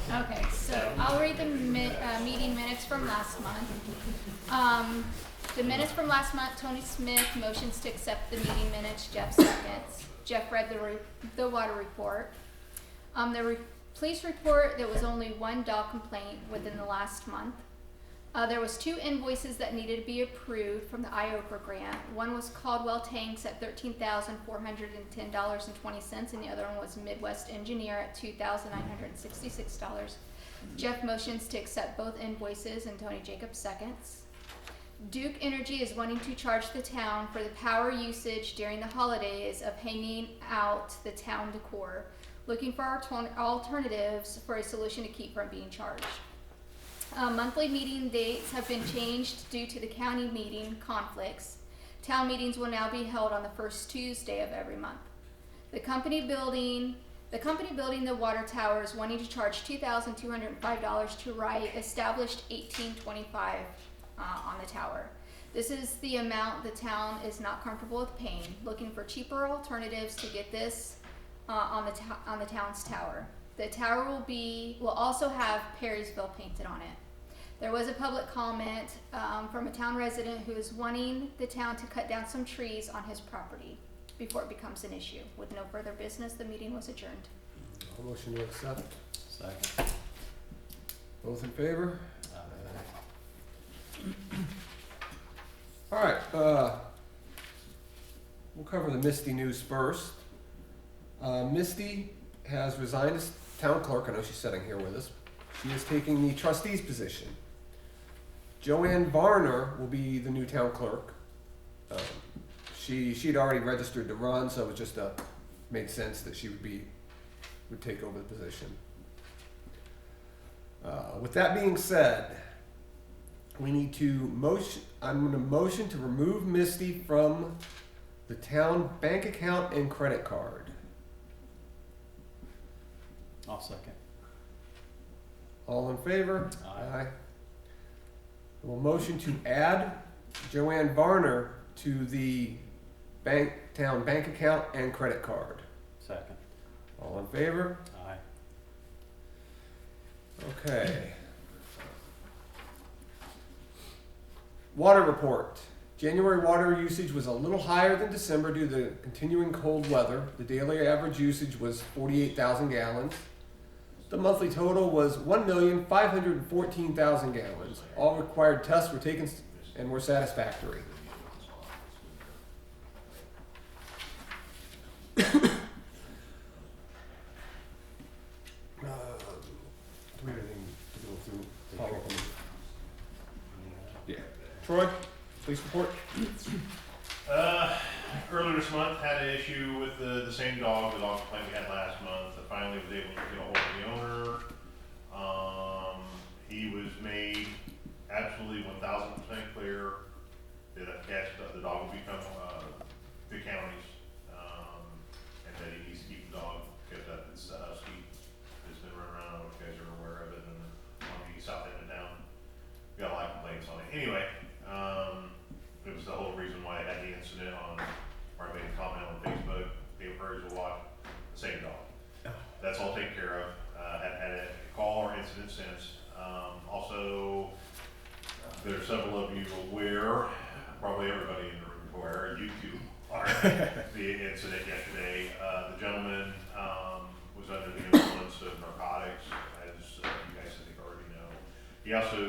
Okay, so I'll read the meeting minutes from last month. The minutes from last month, Tony Smith motions to accept the meeting minutes, Jeff seconds. Jeff read the water report. Police report, there was only one dog complaint within the last month. There was 2 invoices that needed to be approved from the IOPR grant. One was Caldwell Tanks at $13,410.20, and the other one was Midwest Engineer at $2,966. Jeff motions to accept both invoices, and Tony Jacobs seconds. Duke Energy is wanting to charge the town for the power usage during the holidays of hanging out the town decor, looking for alternatives for a solution to keep from being charged. Monthly meeting dates have been changed due to the county meeting conflicts. Town meetings will now be held on the first Tuesday of every month. The company building the water tower is wanting to charge $2,205 to write established $1,825 on the tower. This is the amount the town is not comfortable with paying, looking for cheaper alternatives to get this on the town's tower. The tower will also have Perrysville painted on it. There was a public comment from a town resident who is wanting the town to cut down some trees on his property before it becomes an issue. With no further business, the meeting was adjourned. A motion to accept. Second. Both in favor? All right, we'll cover the Misty news first. Misty has resigned as town clerk. I know she's sitting here with us. She is taking the trustee's position. Joanne Varner will be the new town clerk. She'd already registered to run, so it was just made sense that she would take over the position. With that being said, we need to I'm going to motion to remove Misty from the town bank account and credit card. I'll second. All in favor? Aye. We'll motion to add Joanne Varner to the town bank account and credit card. Second. All in favor? Aye. Okay. Water report. January water usage was a little higher than December due to the continuing cold weather. The daily average usage was 48,000 gallons. The monthly total was 1,514,000 gallons. All required tests were taken and were satisfactory. Do we have anything to go through? Follow up on this? Yeah. Troy, police report. Earlier this month, had an issue with the same dog, the dog complaint we had last month. I finally was able to get a hold of the owner. He was made absolutely 1,000% clear that the dog will become the county's, and that he needs to keep the dog kept up. It's the husky that's been running around. I don't know if you guys are aware of it, and on the south end of town, we got a lot of complaints on it. Anyway, it was the whole reason why I had the incident where I made a comment on Facebook. People Perrysville watch the same dog. That's all taken care of. Haven't had a call or incident since. Also, there are several of you aware, probably everybody in the room aware, you two are, the incident yesterday. The gentleman was under the influence of narcotics, as you guys I think already know. He also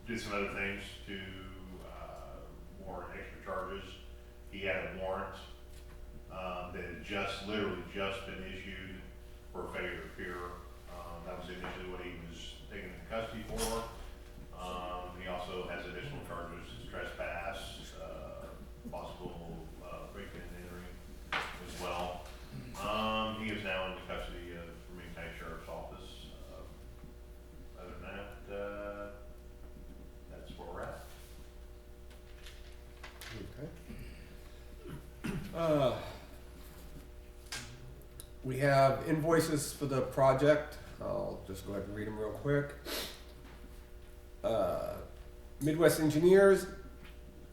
did some other things to warrant extra charges. He had a warrant that had literally just been issued for failure to appear. That was initially what he was taken into custody for. He also has additional charges, trespass, possible break-in and entering as well. He is now in the custody of Vermillion County Sheriff's Office. Other than that, that's where we're at. Okay. We have invoices for the project. I'll just go ahead and read them real quick. Midwest Engineers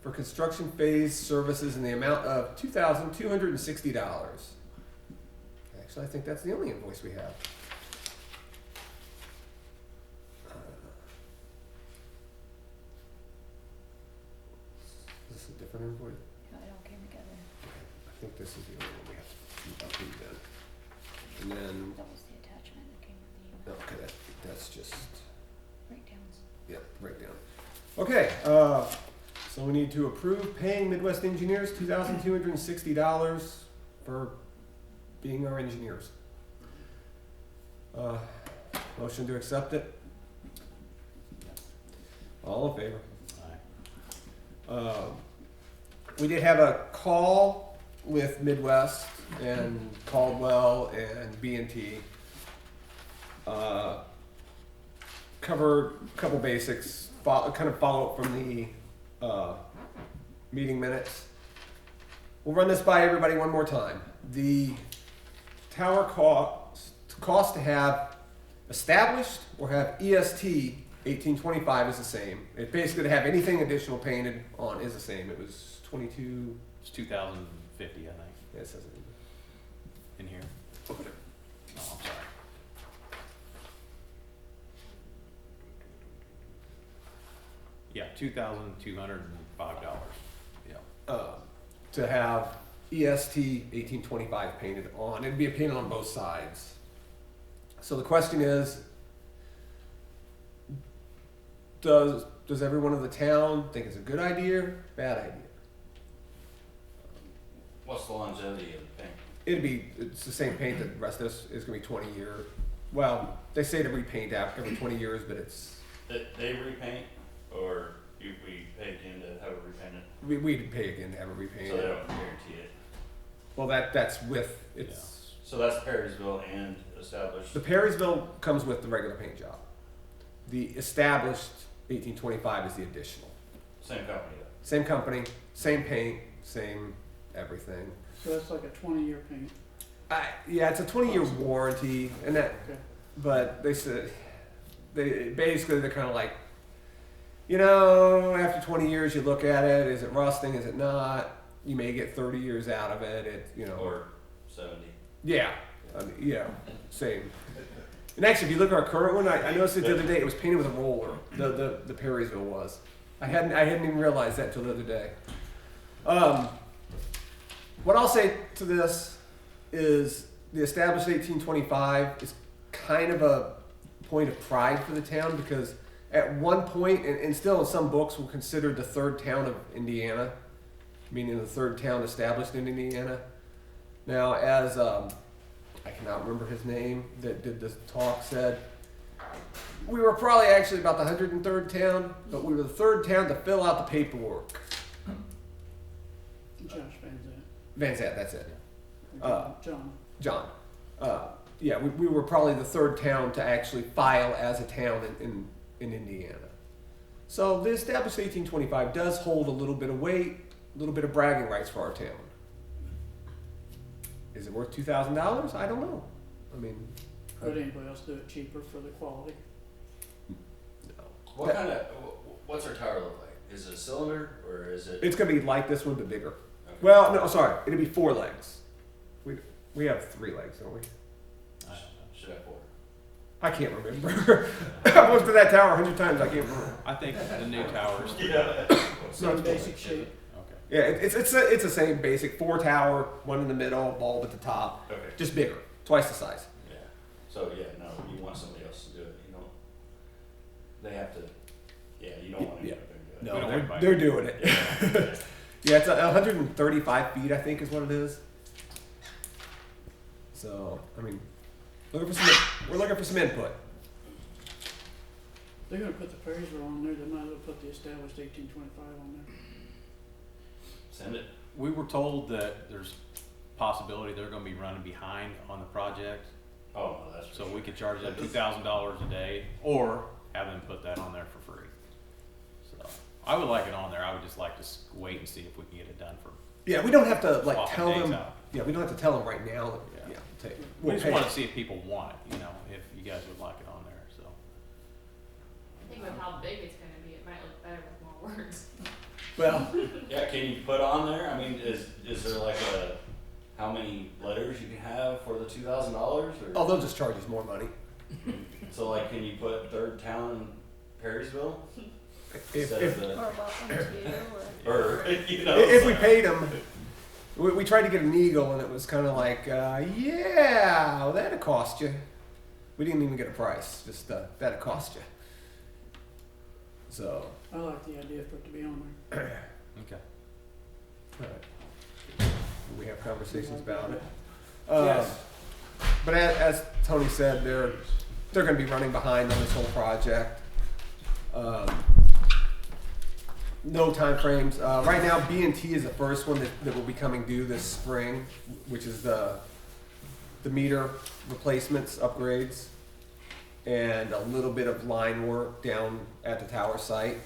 for construction phase services in the amount of $2,260. Actually, I think that's the only invoice we have. this a different invoice? No, it all came together. I think this is the only one we have to update then. And then, That was the attachment that came with the okay, that's just, breakdowns. yep, breakdown. Okay, so we need to approve paying Midwest Engineers $2,260 for being our engineers. Motion to accept it? All in favor? Aye. We did have a call with Midwest and Caldwell and B&T. Cover a couple basics, kind of follow up from the meeting minutes. We'll run this by everybody one more time. The tower cost to have established or have EST 1825 is the same. It basically to have anything additional painted on is the same. It was 22. It's 2,050, I think, Yeah, it says it. in here. Oh, I'm sorry. Yeah, $2,205. Yeah. To have EST 1825 painted on. It'd be painted on both sides. So the question is, does everyone in the town think it's a good idea, bad idea? What's the longevity of the paint? It's the same paint that the rest of this is gonna be 20 year. Well, they say to repaint after every 20 years, but it's, They repaint, or we pay again to have it repainted, we'd pay again to have it so repainted. they don't guarantee it. Well, that's with, it's, So that's Perrysville and established. the Perrysville comes with the regular paint job. The established 1825 is the additional. Same company though. Same company, same paint, same everything. So that's like a 20-year paint. Yeah, it's a 20-year warranty, and that. Okay. But they said they're kind of like, after 20 years you look at it. Is it rusting? Is it not? You may get 30 years out of it. Or 70. Yeah, same. And actually, if you look at our current one, I noticed it the other day. It was painted with a roller. The Perrysville was. I hadn't even realized that till the other day. What I'll say to this is the established 1825 is kind of a point of pride for the town because at one point, and still in some books, we're considered the third town of Indiana, meaning the third town established in Indiana. Now, as I cannot remember his name that did this talk, said we were probably actually about the 103rd town, but we were the third town to fill out the paperwork. Josh Van Van Zant, that's it. Zant. John. Yeah, we were probably the third town to actually file as a town in Indiana. So the established 1825 does hold a little bit of weight, a little bit of bragging rights for our town. Is it worth $2,000? I don't know. I mean, Could anybody else do it cheaper for the quality? no. What's our tower look like? Is it a cylinder or is it? It's gonna be like this one, but bigger. Okay. Well, no, sorry, it'll be 4 legs. We have 3 legs, don't we? Should have 4. I can't remember. I've looked at that tower 100 times. I can't remember. I think the new towers. Same basic shape. Okay. Yeah, it's the same basic 4 tower, one in the middle, bulb at the top, Okay. just bigger, twice the size. Yeah. So yeah, no, you want somebody else to do it. You don't. They have to. Yeah, you don't want anybody to do it. No, We don't want anybody. they're doing it. Yeah. Yeah, it's 135 feet, I think, is what it is. So, I mean, we're looking for some input. They're gonna put the Perrysville on there, they might as well put the established 1825 on there. Send it. We were told that there's possibility they're gonna be running behind on the project, Oh no, that's for so sure. we could charge them $2,000 a day, or have them put that on there for free. So, I would like it on there, I would just like to wait and see if we can get it done for, Yeah, we don't have to like Swapping tell days them. out. Yeah, we don't have to tell them right now. That, Yeah. take, we we'll just pay. wanted to see if people want it, if you guys would like it on there, so. I think with how big it's gonna be, it might look better with more words. Well, Yeah, can you put on there? I mean, is there like a how many letters you can have for the $2,000 or? oh, they'll just charge us more money. So like, can you put third town in Perrysville? instead if, of the, Or welcome to, or, you know. if we so- paid them, we tried to get an Eagle, and it was kind of like, yeah, well, that'd cost you. We didn't even get a price, just that'd cost you. So, I like the idea for it to be on there. Okay. all right. We have conversations about it. Yes. But as Tony said, they're going to be running behind on this whole project. No time frames. Right now, B&T is the first one that will be coming due this spring, which is the meter replacements, upgrades, and a little bit of line work down at the tower site.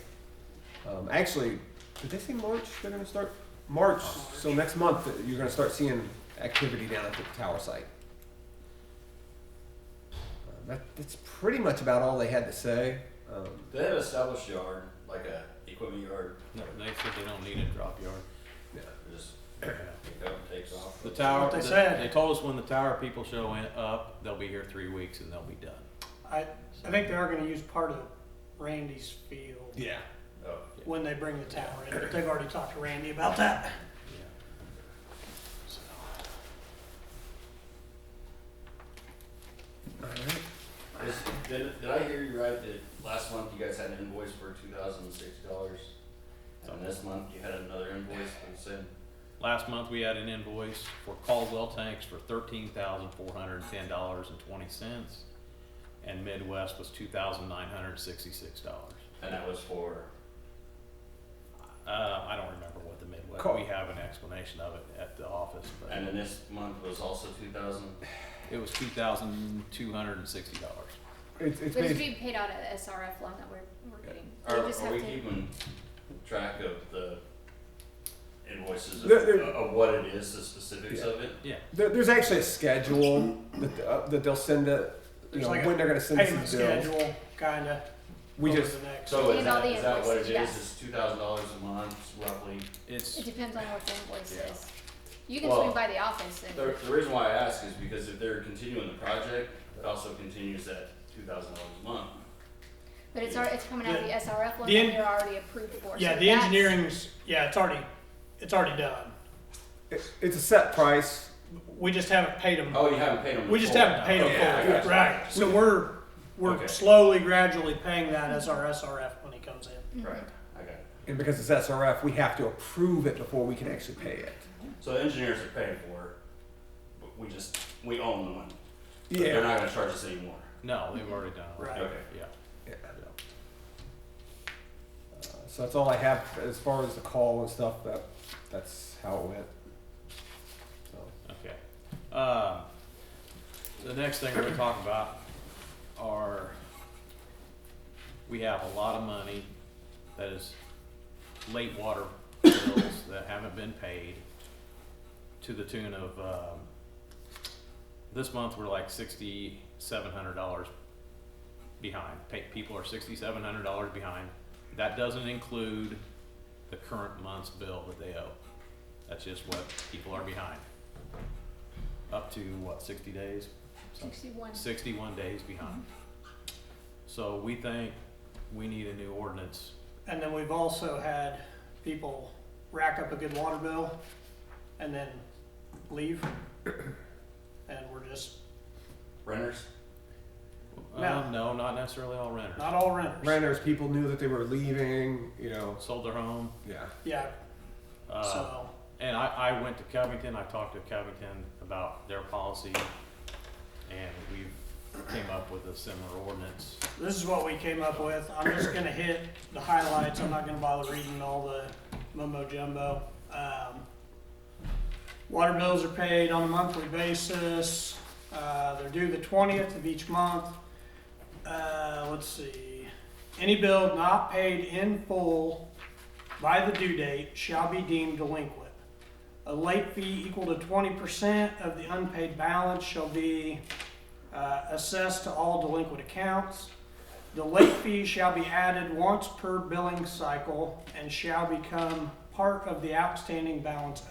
Actually, did they say March? They're going to start March. So next month, you're going to start seeing activity down at the tower site. That's pretty much about all they had to say. Do they have an established yard, like a equipment yard? No, they said they don't need a drop yard. Yeah. Just Yeah. pick up and takes off? The tower, what they said. they told us when the tower people show up, they'll be here 3 weeks and they'll be done. I think they are gonna use part of Randy's field Yeah. Oh, when they bring the tower in, but they've already talked to Randy about that. Yeah. So, All right. Did I hear you right that last month you guys had an invoice for $2,060? And this month you had another invoice for the same? Last month, we had an invoice for Caldwell tanks for $13,410.20, and Midwest was $2,966. And that was for, I don't remember what the Midwest, Cal- we have an explanation of it at the office, but and then this month was also 2,000? it was $2,260. It's but it's basically, being paid out of the SRF loan that we're getting. Are, We just are have we to, keeping track of the invoices There- of what it is, the specifics Yeah. of it? Yeah, there's actually a schedule that they'll send it, There's like when they're going to send us payment the bill. schedule, kinda. We over just, the next. So is And all that, the is that what it invoices, is? yes. It's $2,000 a month roughly? it's, it depends on what the invoice Yeah. is. You can Well, swing by the office and, The reason why I ask is because if they're continuing the project, it also continues that $2,000 a month. but it's coming out of the SRF loan the that en- we're already approved for. Yeah, so the that's- engineering's, yeah, it's already done. it's a set price. We just haven't paid them. Oh, you haven't paid them? We just full haven't now. paid them Okay, I fully, got you. right, so we're Okay. slowly, gradually paying that as our SRF money comes in. Mhm. Right, I got it. And because it's SRF, we have to approve it before we can actually pay it. So the engineers are paying for it, but we own the money. But they're Yeah. not gonna charge us anymore. no, they've already done it. Right. Okay. Yeah. Yeah. So that's all I have as far as the call and stuff. That's how it went. So. Okay. The next thing we're gonna talk about are, we have a lot of money that is late water bills that haven't been paid to the tune of, this month we're like $6,700 behind. People are $6,700 behind. That doesn't include the current month's bill that they owe. That's just what people are behind. Up to what, 60 days? 61. 61 days behind. So we think we need a new ordinance. And then we've also had people rack up a good water bill and then leave. And we're just, Renters? No. No, not necessarily all renters. not all renters. Renters, people knew that they were leaving, Sold their home. yeah. Yeah, Uh, so, And I went to Covington, I talked to Covington about their policy, and we came up with a similar ordinance. this is what we came up with. I'm just gonna hit the highlights. I'm not gonna bother reading all the mumbo jumbo. Water bills are paid on a monthly basis. They're due the 20th of each month. Let's see. Any bill not paid in full by the due date shall be deemed delinquent. A late fee equal to 20% of the unpaid balance shall be assessed to all delinquent accounts. The late fee shall be added once per billing cycle and shall become part of the outstanding balance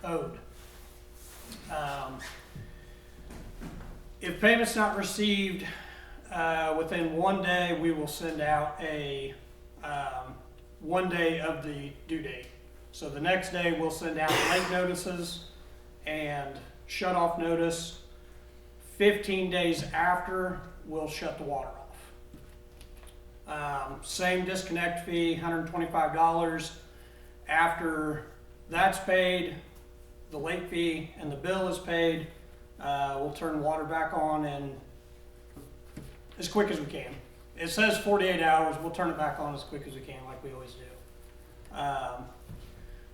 owed. If payment's not received within 1 day, we will send out a 1 day of the due date. So the next day we'll send out late notices and shut off notice. 15 days after, we'll shut the water off. Same disconnect fee, $125. After that's paid, the late fee and the bill is paid, we'll turn water back on and as quick as we can. It says 48 hours, we'll turn it back on as quick as we can, like we always do.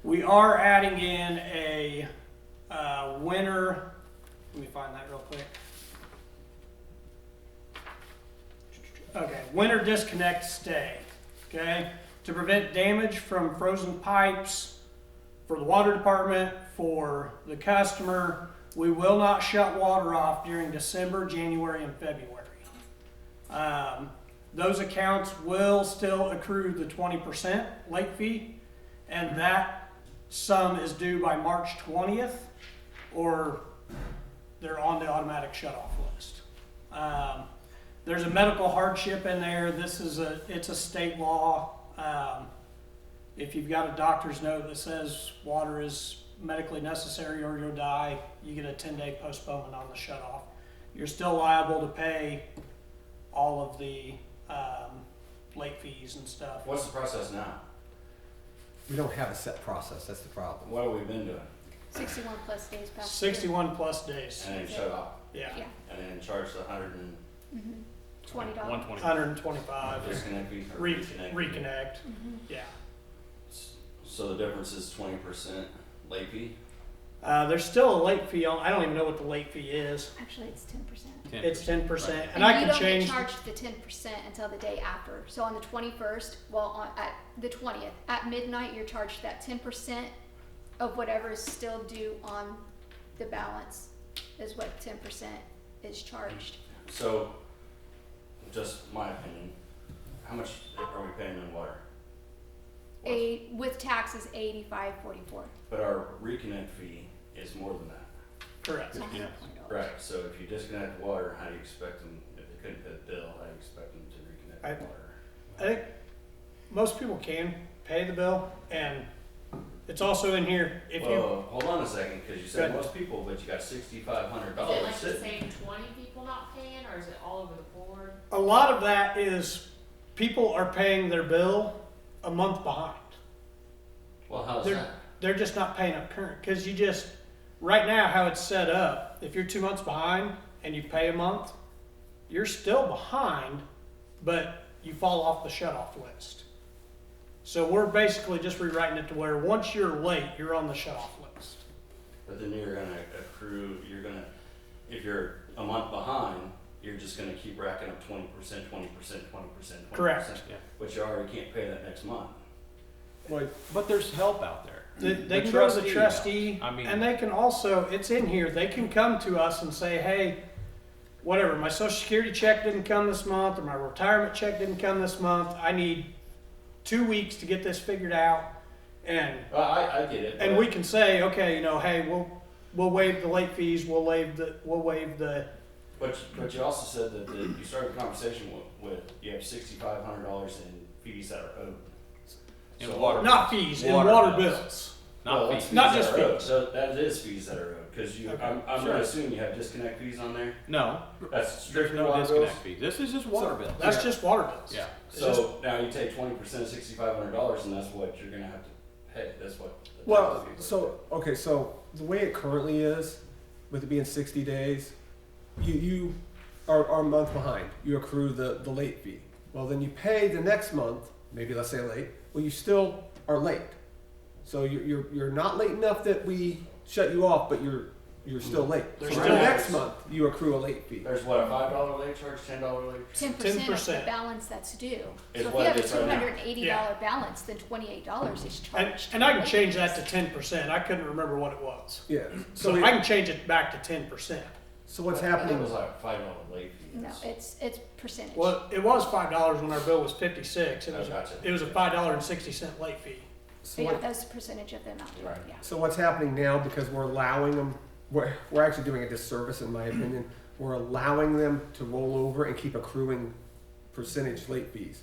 We are adding in a winter, let me find that real quick. Okay, winter disconnect stay, okay? To prevent damage from frozen pipes for the water department, for the customer, we will not shut water off during December, January, and February. Those accounts will still accrue the 20% late fee, and that sum is due by March 20th, or they're on the automatic shut-off list. There's a medical hardship in there. It's a state law. If you've got a doctor's note that says water is medically necessary or you'll die, you get a 10-day postponement on the shut-off. You're still liable to pay all of the late fees and stuff. What's the process now? We don't have a set process, that's the problem. What have we been doing? 61 plus days past due. 61 plus days. And then shut off, Yeah. Yeah. and then charge the $20. 120. 125. disconnect fee or reconnect. Reconnect. Yeah. So the difference is 20% late fee? There's still a late fee on. I don't even know what the late fee is. Actually, it's 10%. It's 10%, and And I you can don't change. get charged the 10% until the day after. So on the 21st, at the 20th, at midnight, you're charged that 10% of whatever is still due on the balance is what 10% is charged. So, just my opinion, how much are we paying in water? With taxes, $85.44. But our reconnect fee is more than that. Correct. It's Yeah. $120. Right, so if you disconnect the water, how do you expect them, if they couldn't pay the bill, how do you expect them to reconnect the water? I think most people can pay the bill, and it's also in here. If you Well, hold on a second, cause you Go said ahead. most people, but you got $6,500 Is it like the sitting. same 20 people not paying, or is it all over the board? a lot of that is people are paying their bill a month behind. Well, how's They're that? they're just not paying up current because you just right now how it's set up. If you're 2 months behind and you pay a month, you're still behind, but you fall off the shut-off list. So we're basically just rewriting it to where once you're late, you're on the shut-off list. But then you're gonna accrue, if you're a month behind, you're just gonna keep racking up 20%, 20%, 20%, 20%. Correct. Yeah. But you already can't pay that next month. But there's help out there. They can go to the trustee, I mean- and they can also, it's in here, they can come to us and say, hey, whatever, my social security check didn't come this month, or my retirement check didn't come this month, I need 2 weeks to get this figured out, and I get it. and but- we can say, okay, hey, we'll waive the late fees, we'll waive the, But you also said that you started the conversation with you have $6,500 in fees that are owed. In So- water not bills. fees, in water bills. Not Well, fees. it's Not fees just that are owed. fees. So that is fees that are owed, cause Okay. I'm Sure. gonna assume you have disconnect fees on there? No, That's there's strictly no water bills? disconnect fee. This is just water bills. That's just water bills. Yeah. It's just- So now you take 20% of $6,500 and that's what you're gonna have to pay, that's what. the Well, tax fee so the way it currently is, with it being 60 days, you are a month behind. You accrue the late fee. Well, then you pay the next month, maybe let's say late, well, you still are late. So you're not late enough that we shut you off, but you're still late. So There's the still- next month, you accrue a late fee. There's what, a $5 late charge, $10 late? 10% of the 10%. balance that's due. Is So if what you have it a is right now. $280 balance, then $28 is charged. And I can change that to 10%. I couldn't remember what it was. Yeah. So I can change it back to 10%. So what's I thought happening? It was like a $5 late fee. No, it's percentage. Well, it was $5 when our bill was 56. It was Oh, gotcha. it was a $5.60 late fee. So, Yeah, what, that's a percentage of the amount due, Right. yeah. so what's happening now, because we're allowing them, we're actually doing a disservice in my opinion. We're allowing them to roll over and keep accruing percentage late fees.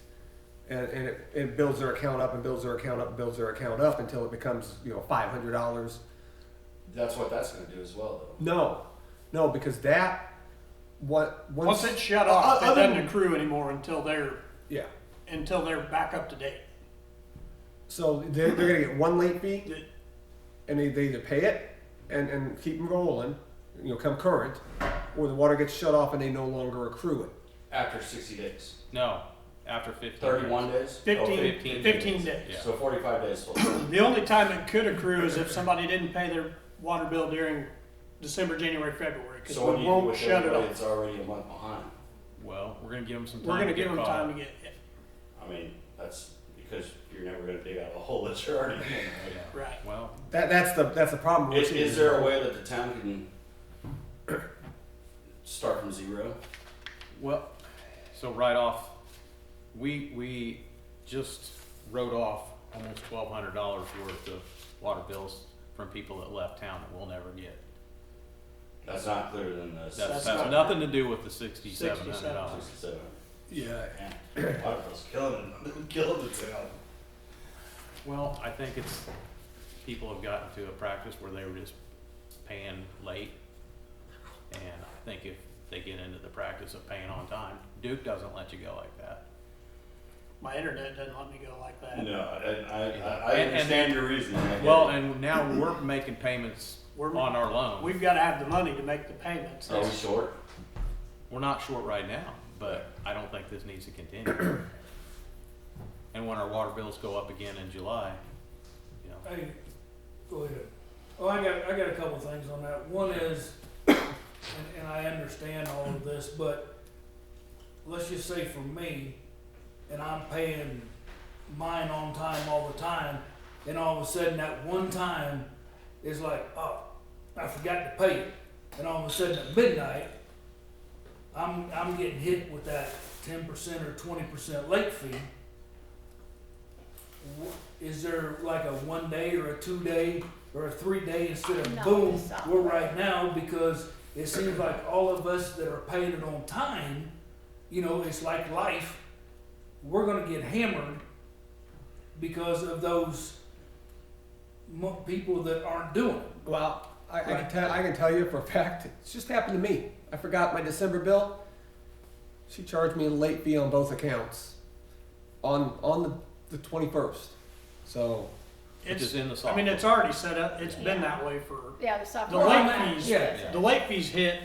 and it builds their account up and builds their account up and builds their account up until it becomes, $500. That's what that's gonna do as well, though. No, because that, Once it's shut off, it other doesn't than- accrue anymore until they're yeah. back up to date. So they're gonna get one late fee, The- and they either pay it and keep them rolling, come current, or the water gets shut off and they no longer accrue it. After 60 days. No, after 15 31 days. days? 15 15 days. Yeah. So 45 days full. The only time it could accrue is if somebody didn't pay their water bill during December, January, February, because So what do we you do won't with shut it everybody off. that's already a month behind? Well, we're gonna give them some time. We're gonna to give get them caught time up. to get it. I mean, that's because you're never gonna dig out a hole that you're already in, right? Yeah. Right. Well, That's the problem. Is there a way that the town can start from zero? well, so right off, we just wrote off almost $1,200 worth of water bills from people that left town that we'll never get. That's not clearer than this. That's not- nothing to do with the $6,700. 67. Yeah. Man, water bill's killing it, killing the town. Well, I think it's, people have gotten to a practice where they were just paying late. And I think if they get into the practice of paying on time, Duke doesn't let you go like that. My internet doesn't let me go like that. No, I And- understand your reasoning. I get Well, it. and now we're making payments We're- on our loan. We've got to have the money to make the payments. Are we short? We're not short right now, but I don't think this needs to continue. And when our water bills go up again in July, Hey, go ahead. Oh, I got a couple things on that. One is, and I understand all of this, but let's just say for me, and I'm paying mine on time all the time, and all of a sudden that one time is like, oh, I forgot to pay it. And all of a sudden at midnight, I'm getting hit with that 10% or 20% late fee. Is there like a 1 day or a 2 day or a 3 day instead of No, boom, it's not. we're right now? Because it seems like all of us that are paying it on time, it's like life. We're gonna get hammered because of those people that aren't doing it. Well, I Right. can tell you for a fact, it's just happened to me. I forgot my December bill. She charged me a late fee on both accounts on the 21st. So which is It's, in the I software. mean, it's already set up. It's been that way for, Yeah, the the software. late fees, Yeah. the late fees hit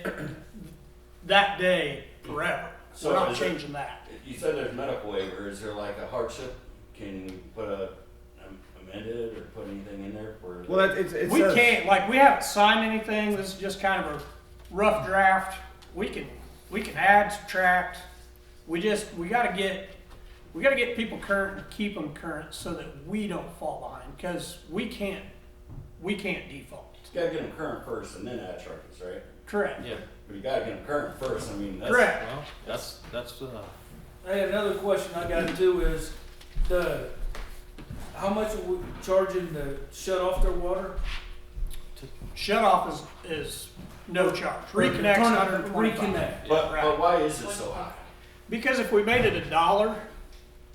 that day forever. So We're not is it- changing that. You said there's medical waiver. Is there like a hardship? Can you put amend it or put anything in there for? well, it We says, can't, like, we haven't signed anything. This is just kind of a rough draft. We can add, subtract. We gotta get people current and keep them current so that we don't fall behind, because we can't default. You gotta get them current first and then add charges, right? Correct. Yeah, But you gotta get them current first. I mean, that's. Correct. well, that's, Hey, another question I got too is how much are we charging to shut off their water? Shut off is no charge. Reconnect's Turn it- $125. Reconnect. But why is it so high? Because if we made it $1,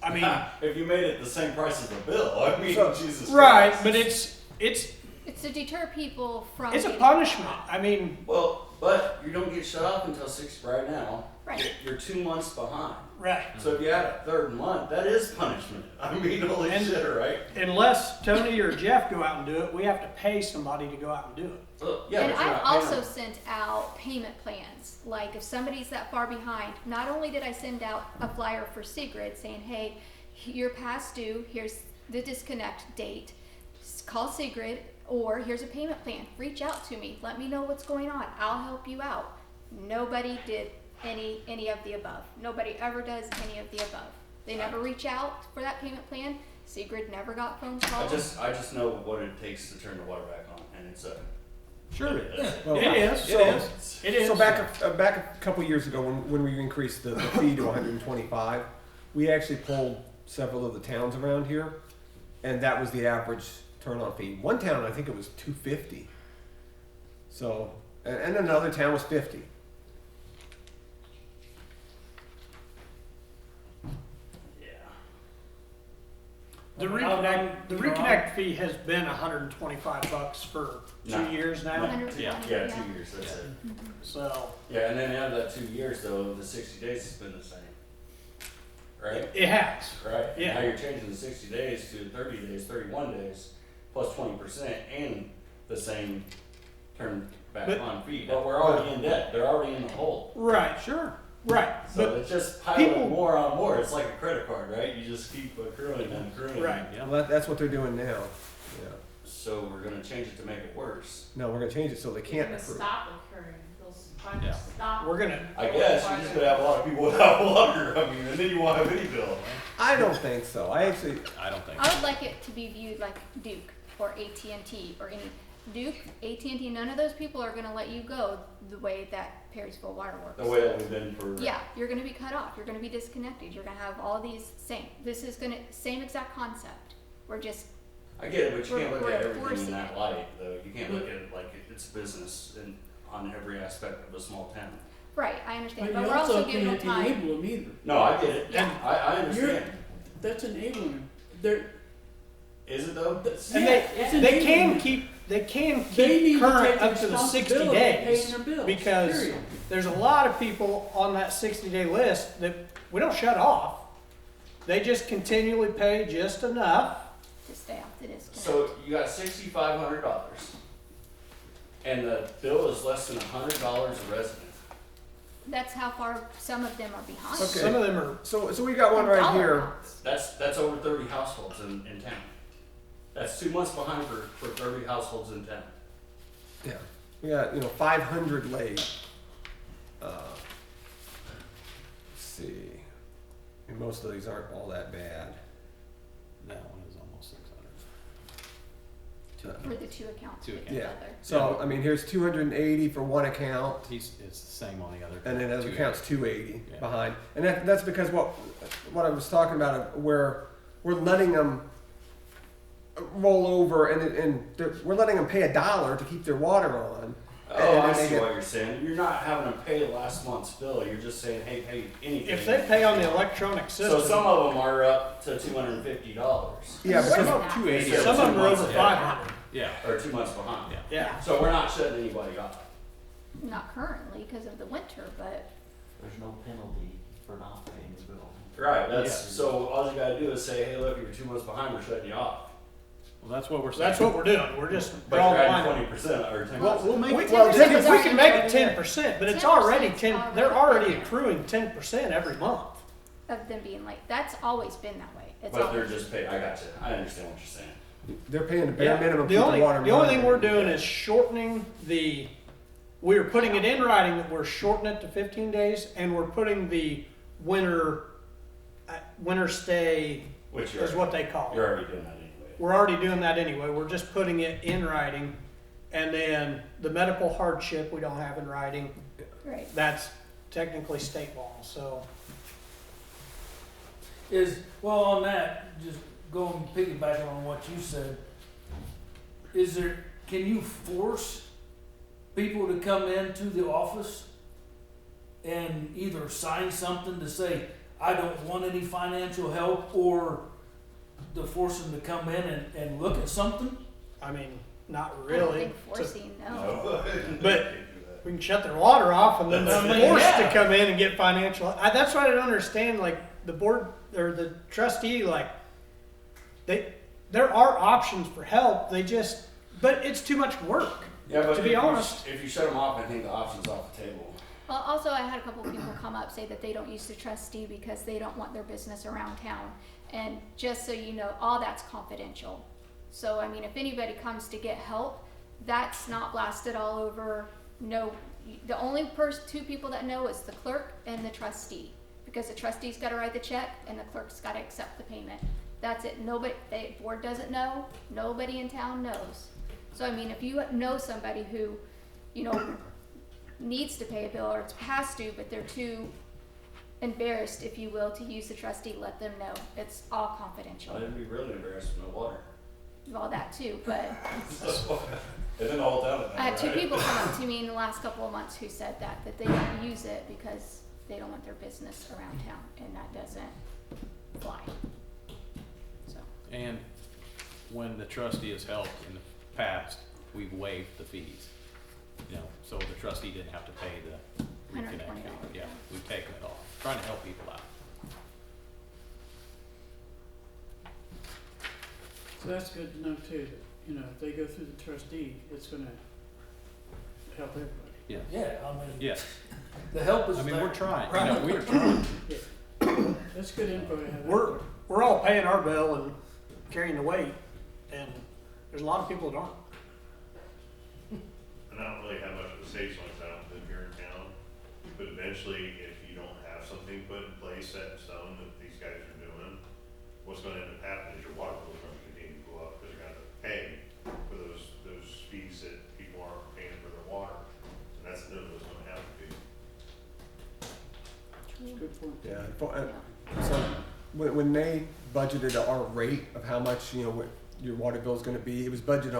I mean, If you made it the same price as the bill, I mean, So- Jesus right, Christ. but it's It's to deter people from. a getting punishment. caught. I mean, Well, but you don't get shut off until 6 right now. Right. You're 2 months behind. right. So if you add a third month, that is punishment. I mean, holy And- shit, right? Unless Tony or Jeff go out and do it, we have to pay somebody to go out and do it. Look, yeah, And but you're I've not paying also them. sent out payment plans. Like if somebody's that far behind, not only did I send out a flyer for Sigrid saying, hey, you're past due, here's the disconnect date, call Sigrid, or here's a payment plan. Reach out to me, let me know what's going on, I'll help you out. Nobody did any of the above. Nobody ever does any of the above. They never reach out for that payment plan. Sigrid never got phone I calls. just know what it takes to turn the water back on, and it's sure. well, It is. So- It is. So back a couple years ago, when we increased the fee to 125, we actually polled several of the towns around here, and that was the average turn-on fee. One town, I think it was 250. So, and another town was 50. Yeah. The I mean, I'm- reconnect, the you know, I'm- reconnect fee has been $125 for No. 2 years now, 120, Yeah. Yeah, 2 years, that's it. so Yeah, and then out of that 2 years though, the 60 days has been the same. Right? it has. Right. Yeah. Now you're changing the 60 days to 30 days, 31 days, plus 20% and the same turn back But- on fee. But we're already in debt. They're already in the hole. Right, Sure. right, So but, it's just piling people- more on more. It's like a credit card, right? You just keep accruing and accruing. right. Yeah. Well, that's what they're doing now. Yeah. So we're gonna change it to make it worse. No, we're gonna change it so they They're can't gonna accrue. stop occurring, they'll finally Yeah. stop. We're gonna, I guess you're just gonna have a lot of people without water. I mean, and then you won't have any bill. I don't think so. I actually, I don't think I so. would like it to be viewed like Duke or AT&T or any, Duke, AT&T, none of those people are gonna let you go the way that Perrysville Water works. The way that we've been for. Yeah, you're gonna be cut off, you're gonna be disconnected, you're gonna have all these this is gonna, same exact concept. We're just, I get it, but you can't look We're at everything enforcing in that it. light, though. You can't look at it like it's business and on every aspect of a small town. right, I understand, But but you we're also also giving them can't time. enable them either. No, I get it. Yeah. I understand. That's enabling them. They're, Is it though? and yeah, it's they enabling can them. keep, they can They need keep to current take the up to the 60 responsibility of days. paying their bills, Because period. there's a lot of people on that 60-day list that we don't shut off. They just continually pay just enough. To stay off the disconnect. So you got $6,500, and the bill is less than $100 a resident. That's how far some of them are behind. Okay. Some of them are, so we got one right Dollar here. amounts. That's over 30 households in town. That's 2 months behind for 30 households in town. Yeah. We got, 500 laid. Let's see. And most of these aren't all that bad. That one is almost 600. For the two accounts Two put accounts. Yeah. together. So, I mean, here's 280 for one account, It's the same on the other. and then other 280. account's 280 Yeah. behind. And that's because what I was talking about, where we're letting them roll over, and we're letting them pay $1 to keep their water on. Oh, And I then they see get- what you're saying. You're not having them pay last month's bill. You're just saying, hey, pay anything. if they pay on the electronic So system, some of them are up to $250. Yeah, What is because that? 280. Yeah. some of them are over 2 months, 500. Yeah. Or 2 months behind. Yeah. Yeah. So we're not shutting anybody off. Not currently because of the winter, but There's no penalty for not paying the bill. Right. That's Yeah. so all you gotta do is say, hey, look, if you're 2 months behind, we're shutting you off. Well, that's what we're saying. That's what we're doing. We're just But drawing you're the adding line. 20% or 10%. Well, we'll make We, it well, 10% we is can already make it right 10%, but it's 10% already is 10, already they're already there. accruing 10% every month. of them being late. That's always been that way. It's But they're always, just paying. I got you. I understand what you're saying. they're paying the bare Yeah. minimum to The keep only, the water the only thing running. we're doing is shortening we're putting it in writing that we're shortening it to 15 days, and we're putting the winter stay Which is what they call you're it. already doing that anyway. We're already doing that anyway. We're just putting it in writing, and then the medical hardship we don't have in writing. right. That's technically state law, so. well, on that, just going piggybacking on what you said, can you force people to come into the office and either sign something to say, I don't want any financial help, or to force them to come in and look at something? I mean, not I don't really. think forcing, no. But we can shut their water off and then That's- they're I mean, forced yeah. to come in and get financial. That's what I don't understand. Like the board or the trustee, like there are options for help. But it's too much work. Yeah, but To be honest. if you shut them off, I think the option's off the table. Well, also, I had a couple of people come up say that they don't use the trustee because they don't want their business around town. And just so you know, all that's confidential. So, I mean, if anybody comes to get help, that's not blasted all over. No, the only two people that know is the clerk and the trustee, because the trustee's got to write the check and the clerk's got to accept the payment. That's it. Nobody, the board doesn't know. Nobody in town knows. So, I mean, if you know somebody who, needs to pay a bill or it's past due, but they're too embarrassed, if you will, to use the trustee, let them know. It's all confidential. I'd be really embarrassed with no water. All that too, but And then the whole town. I had two people come up to me in the last couple of months who said that they don't use it because they don't want their business around town, and that doesn't fly. So And when the trustee has helped in the past, we've waived the fees. You know, so the trustee didn't have to pay the reconnect $120, fee. Yeah, yeah. we've taken it off, trying to help people out. So that's good to know too, that, you know, if they go through the trustee, it's gonna help everybody. Yeah, Yeah, I mean, yeah. the help is I there. mean, we're trying, you know, we're trying. That's good info to have. We're all paying our bill and carrying the weight, and there's a lot of people that aren't. And I don't really have much of a say so since I don't live here in town, but eventually, if you don't have something put in place, set in stone that these guys are doing, what's gonna end up happening is your water bill is gonna continue to go up, because you're gonna have to pay for those fees that people aren't paying for their water. And that's literally what's gonna happen to you. Good point. So when they budgeted our rate of how much, you know, what your water bill is gonna be, it was budgeted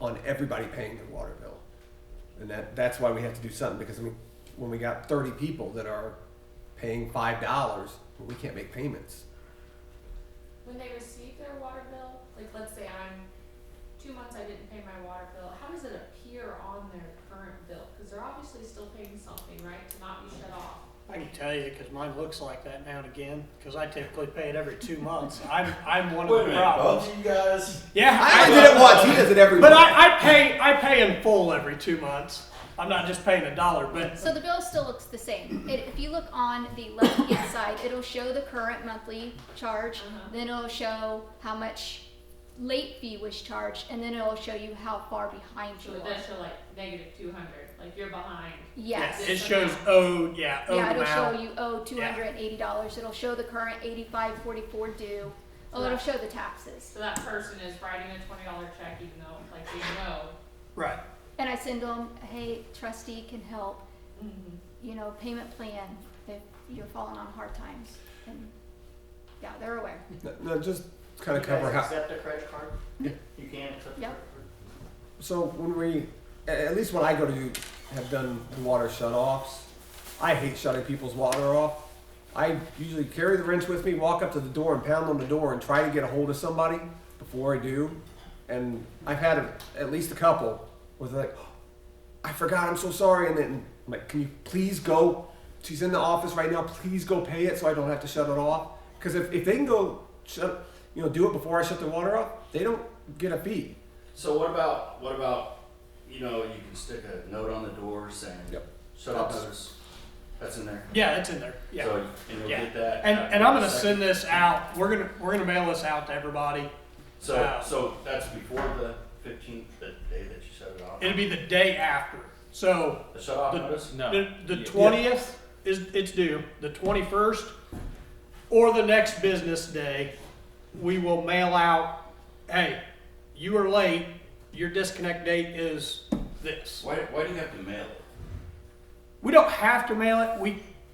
on everybody paying their water bill. And that's why we have to do something, because I mean, when we got 30 people that are paying $5, well, we can't make payments. When they receive their water bill, like let's say I'm 2 months I didn't pay my water bill, how does it appear on their current bill? Cause they're obviously still paying something, right, to not be shut off. I can tell you, because mine looks like that now and again, because I typically pay it every 2 months. I'm one of the problems. both of you guys? Yeah, I only did it once, he does it every but month. I pay in full every 2 months. I'm not just paying $1, but So the bill still looks the same. If you look on the left-hand side, it'll show the current monthly charge, then it'll show how much late fee was charged, and then it'll show you how far behind So you it are. does show like -200, like you're behind. Yes. it shows owed Yeah, amount. it'll show you owe $280. It'll show the current $85.44 due. Oh, it'll show the taxes. So that person is writing a $20 check even though, like, they know. Right. And I send them, hey, trustee can help, you know, payment plan if you're falling on hard times. And yeah, they're aware. No, just kind of cover You guys how. accept a credit card? Yeah. You can accept a Yep. credit card? So when we, at least when I go to have done the water shut-offs, I hate shutting people's water off. I usually carry the wrench with me, walk up to the door and pound on the door and try to get a hold of somebody before I do. And I've had at least a couple where they're like, oh, I forgot, I'm so sorry. And then I'm like, can you please go? She's in the office right now, please go pay it so I don't have to shut it off. Because if they can go do it before I shut the water off, they don't get a fee. So what about, you know, you can stick a note on the door saying, Yep. shut off notice. That's in there. Yeah, it's in there. Yeah. So, and you'll Yeah. get that. And I'm gonna send this out. We're gonna mail this out to everybody. So that's before the 15th, the day that you shut it off? It'll be the day after. So The shut off the- notice? No. the Yeah. 20th it's due. The 21st or the next business day, we will mail out, hey, you are late. Your disconnect date is this. Why do you have to mail it? We don't have to mail it.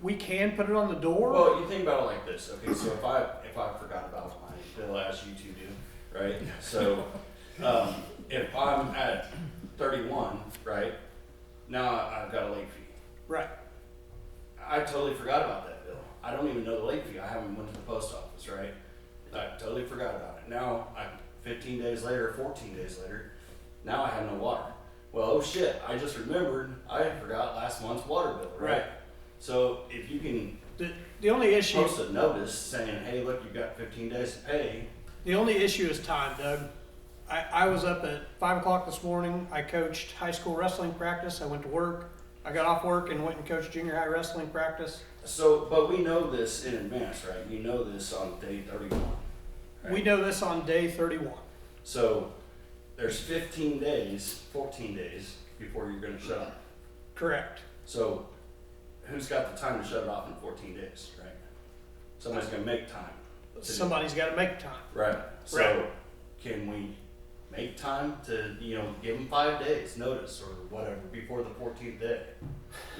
We can put it on the door. Well, you think about it like this. Okay, so if I forgot about my bill as you two do, right? So if I'm at 31, right? Now I've got a late fee. Right. I totally forgot about that bill. I don't even know the late fee. I haven't went to the post office, right? I totally forgot about it. Now, 15 days later, 14 days later, now I have no water. Well, oh shit, I just remembered I forgot last month's water bill, right? Right. So if you can The only issue post a notice saying, hey, look, you've got 15 days to pay. The only issue is time, Doug. I was up at 5 o'clock this morning. I coached high school wrestling practice. I went to work. I got off work and went and coached junior high wrestling practice. So, but we know this in advance, right? You know this on day 31. Right? We know this on day 31. So there's 15 days, 14 days before you're gonna shut off. Correct. So who's got the time to shut it off in 14 days, right? Somebody's gonna make time. Somebody's got to make time. Right. So Right. can we make time to, give them 5 days notice or whatever before the 14th day?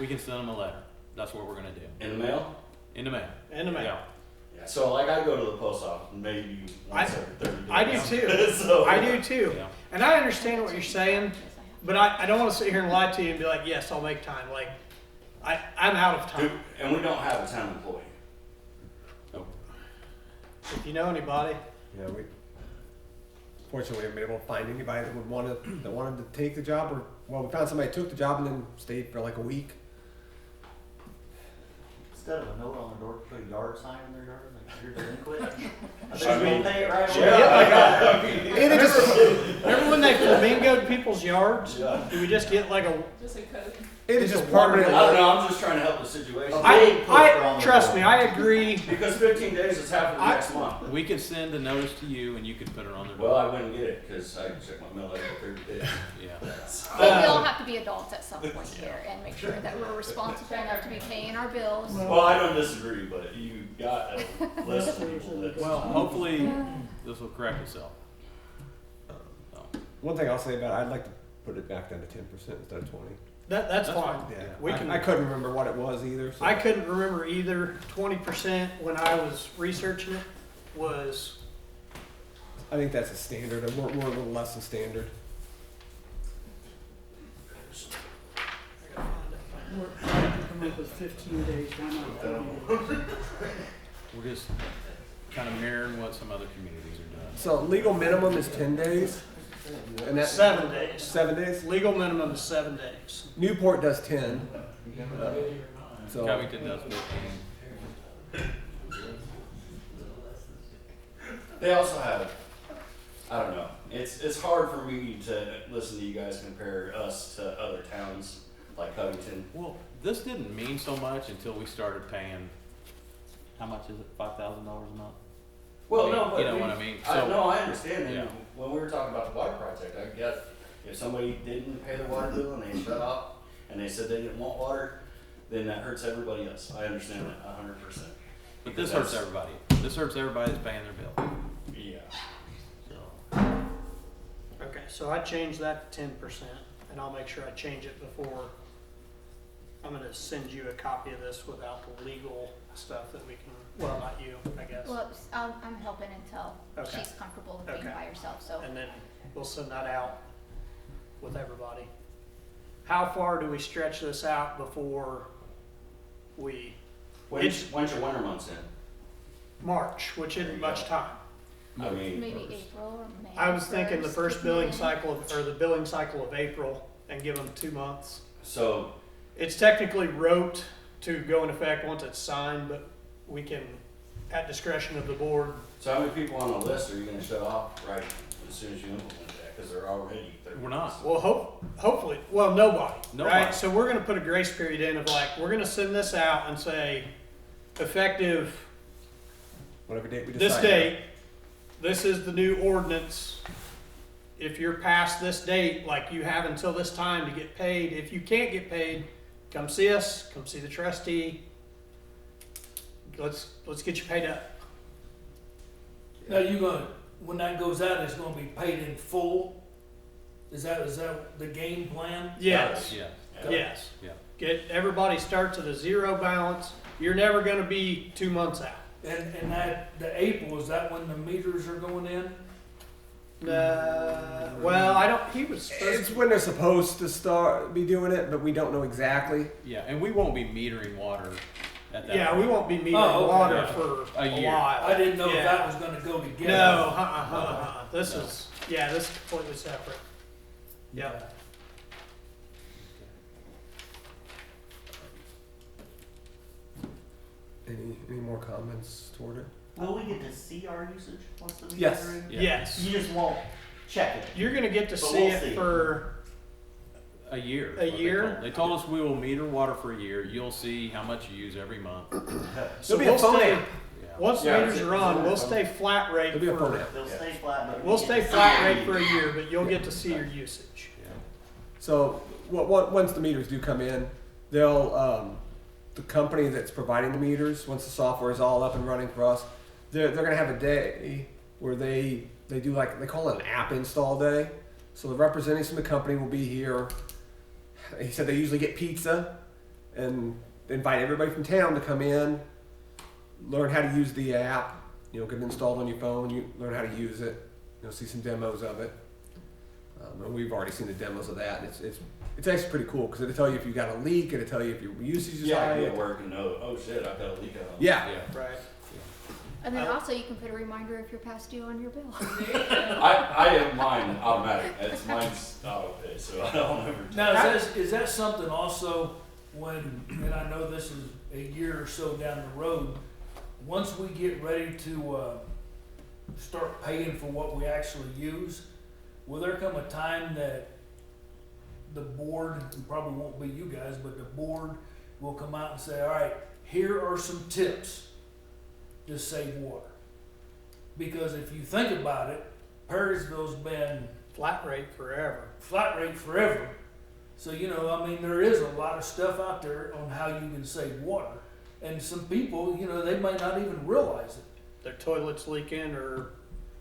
We can send them a letter. That's what we're gonna do. In the mail? In the mail. In the mail. Yeah. Yeah. So like I go to the post office maybe once every 30 days. I do too. So- I do too. Yeah. And I understand what you're saying, but I don't want to sit here and lie to you and be like, yes, I'll make time. Like, I'm out of time. And we don't have a town employee. If you know anybody, Yeah, fortunately, we haven't been able to find anybody that wanted to take the job, or, well, we found somebody who took the job and then stayed for like a week. Instead of a note on the door, put a yard sign in their yard, like, you're delinquent. I I think mean, we'll pay it right away. And it just, Remember when they flamingoed people's yards? Yeah. Do we just get like a, Just a code. it is It's just a water permanent. I don't know, I'm just trying to help the situation. I trust me, I agree. Because 15 days is half of the next month. We could send a notice to you and you could put it on their Well, door. I wouldn't get it, because I check my mail every 30 days. Yeah. But we all have to be adults at some point here and make sure that we're responsible enough to be paying our bills. Well, I don't disagree, but you got a list of people that. Well, hopefully this will correct itself. So, One thing I'll say about it, I'd like to put it back down to 10% instead of 20. That's fine. Yeah, We can- I couldn't remember what it was either. So. I couldn't remember either. 20% when I was researching it was, I think that's a standard, and we're a little less than standard. We're trying to come up with 15 days, why not 20 days? we're just kind of mirroring what some other communities are doing. So legal minimum is 10 days, and that's 7 days. 7 days. Legal minimum is 7 days. Newport does 10. So Covington does 15. They also have, I don't know, it's hard for me to listen to you guys compare us to other towns like Covington. Well, this didn't mean so much until we started paying, how much is it, $5,000 a month? Well, no, but You know what I mean? So- no, I understand. And Yeah. when we were talking about the water project, I get if somebody didn't pay their water bill and they shut off and they said they didn't want water, then that hurts everybody else. I understand that 100%. But this hurts everybody. This hurts everybody that's paying their bill. Yeah. So, Okay, so I changed that to 10%, and I'll make sure I change it before. I'm gonna send you a copy of this without the legal stuff that we can, well, not you, I guess. Well, I'm helping until Okay. she's comfortable with being Okay. by herself, so. And then we'll send that out with everybody. How far do we stretch this out before we, When's your winter months in? March, which There isn't you much go. time? I mean, Maybe April or May. I was thinking the first billing May. cycle, or the billing cycle of April, and give them 2 months. so It's technically wrote to go in effect once it's signed, but we can, at discretion of the board. so how many people on the list are you going to shut off right as soon as you implement that? Because they're already 30 we're not. Well, hopefully, well, nobody, Nobody. right? So we're gonna put a grace period in of like, we're gonna send this out and say, effective whatever date we decide. this date, this is the new ordinance. If you're past this date, like you have until this time to get paid. If you can't get paid, come see us, come see the trustee. Let's get you paid up. Now you gonna, when that goes out, it's gonna be paid in full? Is that the game plan? Yes, Yeah. yes. Yeah. Get, everybody starts at a zero balance. You're never gonna be 2 months out. And that, the April, is that when the meters are going in? Well, I don't, he was supposed It's when they're supposed to be doing it, but we don't know exactly. Yeah, and we won't be metering water at that Yeah, point. we won't be metering Oh, okay. water Yeah. for A a year. while. I didn't know if Yeah. that was gonna go together. No, This No. is, yeah, this is completely separate. Yeah. Any more comments toward it? Will we get to see our usage once the meter's Yes. in? Yeah. Yes. You just won't check it. You're gonna get to But see we'll it see. for, A year. is A what they year? told- They told us we will meter water for a year. You'll see how much you use every month. so There'll be a we'll phone stay, app. Yeah. once the Yeah, meters it's are a- on, we'll stay flat rate There'll be a phone for, app. They'll Yeah. stay flat, but we'll we stay get to flat see rate it. for a year, but you'll get to see your usage. Yeah. So once the meters do come in, they'll the company that's providing the meters, once the software is all up and running for us, they're gonna have a day where they do like they call it an app install day. So the representatives from the company will be here. He said they usually get pizza and invite everybody from town to come in, learn how to use the app. You know, get it installed on your phone. You learn how to use it. You'll see some demos of it. And we've already seen the demos of that. And it's actually pretty cool because it'll tell you if you got a leak. It'll tell you if your usage is yeah, high. I get work and know, oh shit, I've got a leak out. Yeah. Yeah. Right. And then also you can put a reminder if you're past due on your bill. I have mine automatic, it's mine's auto pay, so I don't ever. Now, is that something also when, and I know this is a year or so down the road, once we get ready to, start paying for what we actually use, will there come a time that the board, and probably won't be you guys, but the board will come out and say, all right, here are some tips to save water? Because if you think about it, Perrysville's been Flat rate forever. flat rate forever. So, you know, I mean, there is a lot of stuff out there on how you can save water. And some people, you know, they might not even realize it. Their toilets leaking or,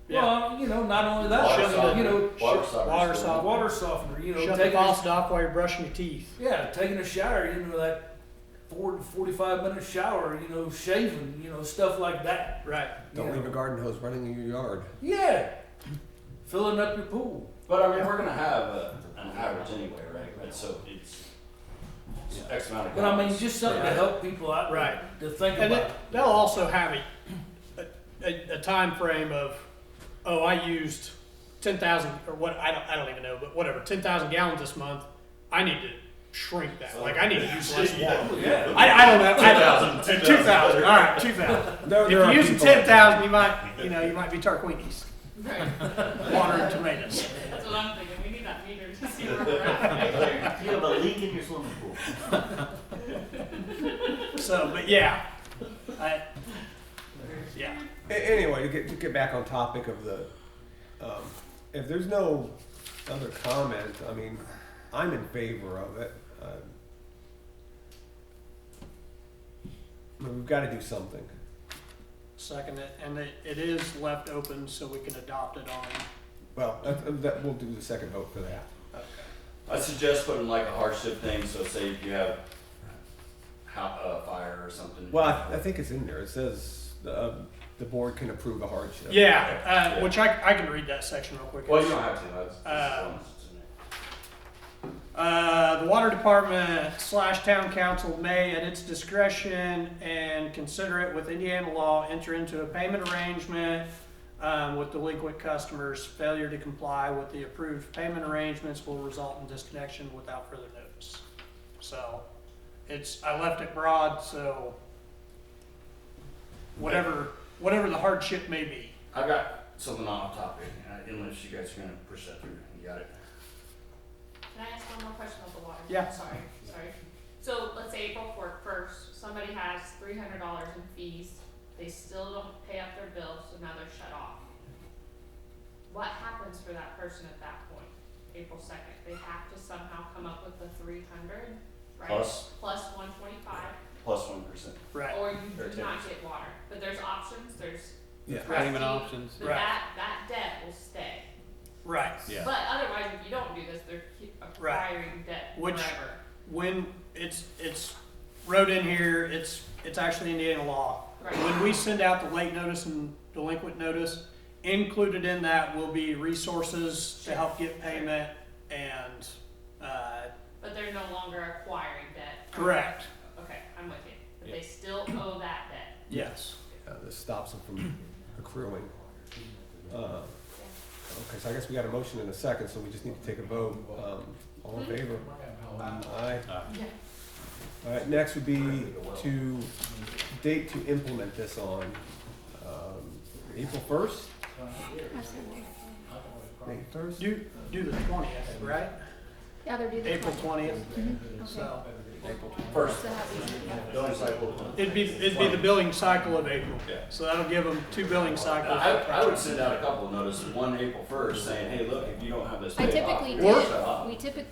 yeah, Well, you know, not only that, Water but, softener. you know, Water softener. water softener, you know, shut the taking faucet off while you're brushing your teeth. taking a shower, you know, that 40 to 45-minute shower, you know, shaving, you know, stuff like that. Right. Don't Yeah. leave a garden hose running in your yard. Yeah. Filling up your pool. But I mean, we're gonna have an average anyway, right? And so it's X amount of. But I mean, gallons. just something to help people out. Right. To think And about. they'll also have a time frame of, oh, I used 10,000 or what, I don't even know, but whatever, 10,000 gallons this month. I need to shrink that. Like I need to use less water. Yeah. I don't know. 2,000. 2,000. All right, 2,000. There If are you're using people like 10,000, you might be Tarquinis, Right. water and tomatoes. That's what I'm thinking. We need that meter to see where we're at. You have a leak in your swimming pool. So, but yeah, yeah. Anyway, to get back on topic of the, if there's no other comment, I mean, I'm in favor of it. I mean, we've got to do something. Second it, and it is left open so we can adopt it on. Well, we'll do the second vote for that. I suggest putting like a hardship thing, so say if you have fire or something. Well, I think it's in there. It says the board can approve a hardship. Yeah, Yeah. which I can read that section real quick. Well, you don't have to, that's. The water department / town council may, at its discretion and consider it with Indiana law, enter into a payment arrangement with delinquent customers. Failure to comply with the approved payment arrangements will result in disconnection without further notice. So, I left it broad, so whatever the hardship may be. I've got something off topic, unless you guys are gonna push that through, you got it? Can I ask one more question about the water? Yeah. Sorry. So let's say April 1st, somebody has $300 in fees. They still don't pay up their bill, so now they're shut off. What happens for that person at that point? April 2nd, they have to somehow come up with the 300, right? Plus 125, plus 1%. Right. or you Or do not get water. But there's options. There's Yeah. Payment options. But Right. that debt will stay. Right. Yeah. But otherwise, if you don't do this, they're acquiring debt Which- forever. When it's wrote in here, it's actually Indiana law. Right. When we send out the late notice and delinquent notice, included in that will be resources to help get payment and, But they're no longer acquiring debt. correct, Okay, I'm with you. But Yeah. they still owe that debt. yes. This stops them from accruing. Okay, so I guess we got a motion in a second, so we just need to take a vote. All in favor? Aye. All right, next would be to date to implement this on, April 1st? May 1st? Do the 20th, right? Yeah, they're due the April 20th. 20th, so. First, So have you- billing cycle. It'd be the billing cycle of April. Yeah. So that'll give them 2 billing cycles. I would send out a couple of notices, one April 1st, saying, hey, look, if you don't have this I paid off, typically you're do. shut off.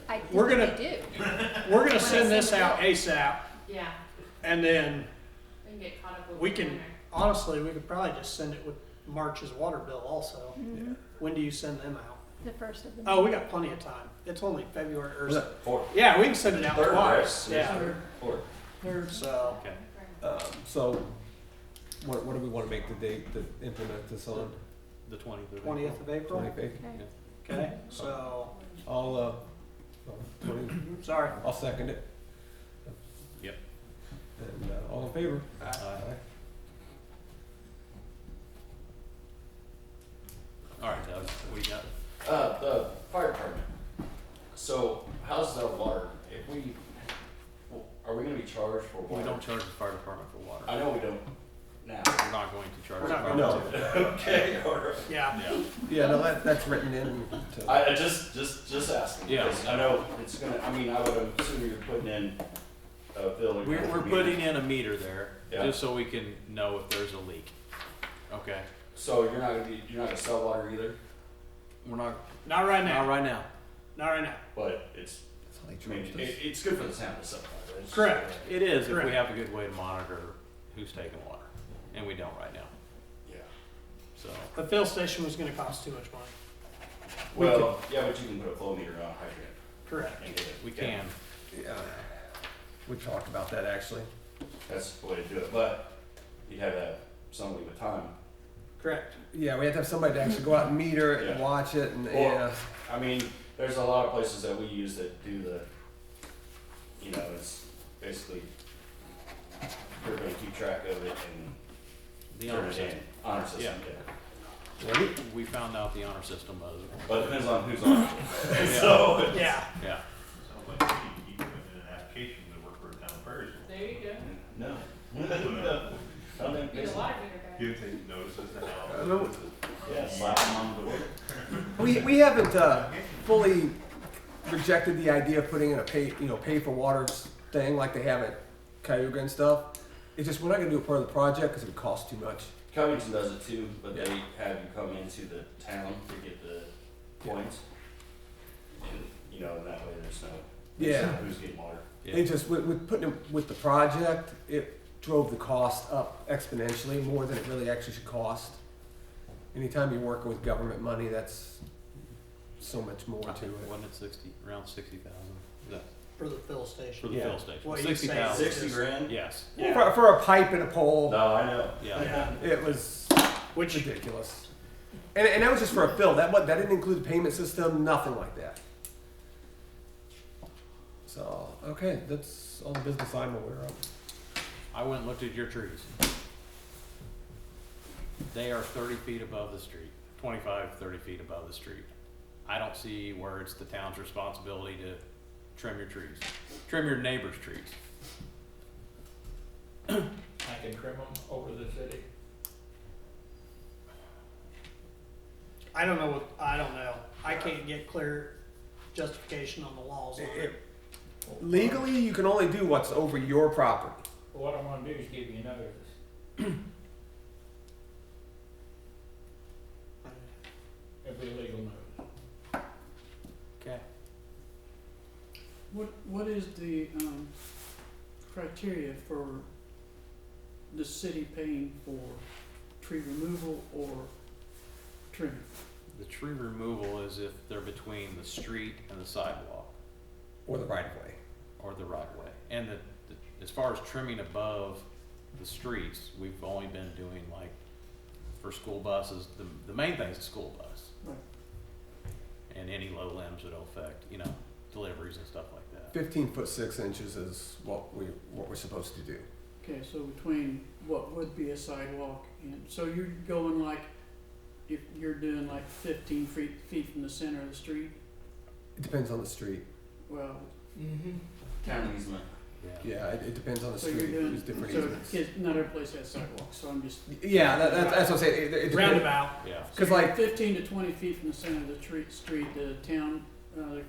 I We're gonna- typically do. We're gonna send this out ASAP, Yeah, and then they can get caught up with. we the can, winter. honestly, we could probably just send it with March's water bill also. Mhm. When do you send them out? The first of the. Oh, we got plenty of time. It's only February, or, Was it- Fourth. yeah, we can send it out Third, right? twice, yeah. Fourth. So, Okay. So, what do we want to make the date to implement this on? The 20th of 20th of April, 25th? Okay. okay, so, I'll, 20, sorry. I'll second it. Yep. And all in favor? Aye. got? The fire department. So how's the water? Are we gonna be charged for water? We don't charge the fire department for water. I know we don't now. We're not going to charge We're the not fire going department. No. Okay, alright. Yeah. Yeah. Yeah, no, that's written in. To, I just asking. Yeah. Because I know it's gonna, I mean, I would assume you're putting in a building. We're putting in a meter there, Yeah. just so we can know if there's a leak. Okay? So you're not gonna sell water either, We're not, Not right not now. right now. Not right now. but it's, that's how I they mean, charge us. it's good for the town to sell water. It's just- Correct. It is if we Correct. have a good way to monitor who's taking water, and we don't right now, Yeah. so. The fill station was gonna cost too much money. Well, yeah, but you can put a flow meter on a hydrant Correct. and get it. We Yeah. can. Yeah, we talked about that actually. That's the way to do it, but you'd have to have somebody with time. Correct. Yeah, we have to have somebody to actually go out and meter it and Yeah. watch it, and Well, yeah. I mean, there's a lot of places that we use that do the, you know, it's basically, you're gonna keep track of it and The turn honor it system. in. Honor system, Yeah. yeah. We found out the honor system was, But it depends on who's on it. Yeah. So, it's- Yeah. yeah. Sounds like you put in an application to work for the town of Perrysville. There you go. No. No. I think Be the basically, water meter guy. Give take notices to how. No. yeah, Slap them on the door. We haven't fully rejected the idea of putting in a pay for waters thing like they have at Cayuga and stuff. It's just we're not gonna do it part of the project because it would cost too much. Covington does it too, but they have you come into the town to get the points. And, you know, that way there's no, Yeah. who's getting water. Yeah. It just with putting it with the project, it drove the cost up exponentially more than it really actually should cost. Anytime you're working with government money, that's so much more I to think, it. wasn't it around 60,000? Is that For the fill for station. the Yeah. fill station? What you 60,000. say, 60 grand? Yes, Yeah. For a pipe and a pole, No, I know. yeah. Yeah. it was Which, ridiculous. And that was just for a fill. That didn't include the payment system, nothing like that. So okay, that's all the business I'm aware of. I went and looked at your trees. They are 30 feet above the street, 25, 30 feet above the street. I don't see where it's the town's responsibility to trim your trees, trim your neighbor's trees. I can trim them over the city. I don't know. I can't get clear justification on the laws on it. Legally, you can only do what's over your property. What I'm gonna do is give you notice. It'll be legal notice. Okay. What is the, criteria for the city paying for tree removal or trimming? The tree removal is if they're between the street and the sidewalk Or the right of way. or the right of way. And as far as trimming above the streets, we've only been doing like for school buses, the main thing is the school bus. Right. And any low limbs that will affect, deliveries and stuff like that. 15 foot 6 inches is what we're supposed to do. Okay, so between what would be a sidewalk and, so you're going like, if you're doing like 15 feet from the center of the street, It depends on the street. well, Town easement. Yeah, it depends on the so street. you're doing, There's different so easements. not every place has sidewalks, so I'm just. Yeah, that's what I'm saying. It depends. Roundabout. Yeah. Because So like 15 to 20 feet from the center of the street, the town,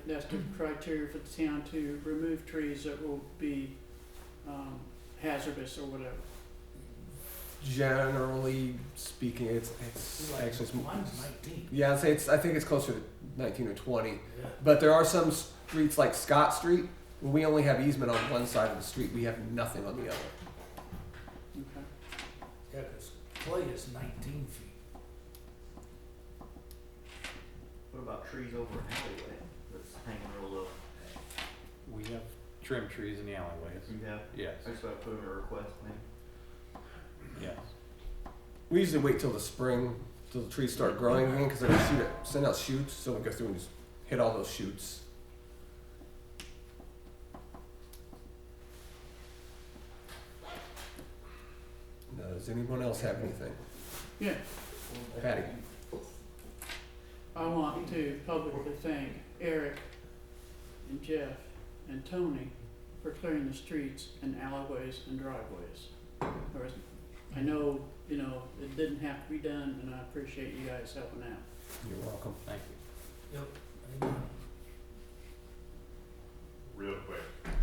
that's the criteria for the town to remove trees that will be hazardous or whatever. generally speaking, it's actually it's, Mine's 19. yeah. I think it's closer to 19 or 20. Yeah. But there are some streets like Scott Street where we only have easement on one side of the street. We have nothing on the other. Okay. Yeah, 'cause Clay is 19 feet. What about trees over an alleyway that's hanging real low? We have trimmed trees in the alleyways. You have, Yes, I just gotta put in a request, man. yes. We usually wait till the spring till the trees start growing again because they send out shoots, so we go through and just hit all those shoots. Now, does anyone else have anything? Yeah, Patty. I want to publicly thank Eric and Jeff and Tony for clearing the streets and alleyways and driveways. I know, you know, it didn't have to be done, and I appreciate you guys helping out. You're welcome. Thank you. Yep. Amen. Real quick,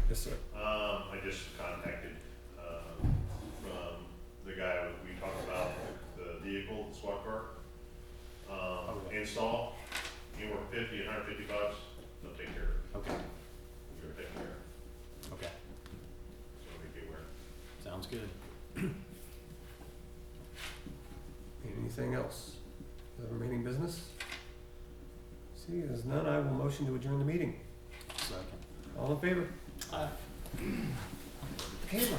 Yes, sir. I just contacted, from the guy we talked about, the vehicle, the SWAT car. Okay. Install, anywhere from 50 and 150 bucks, they'll take care of it. Okay, You're taking care of it, okay, so make you aware. sounds good. Anything else? The remaining business? See, there's none, I will motion to adjourn the meeting. Second. All in favor? Aye. Camera.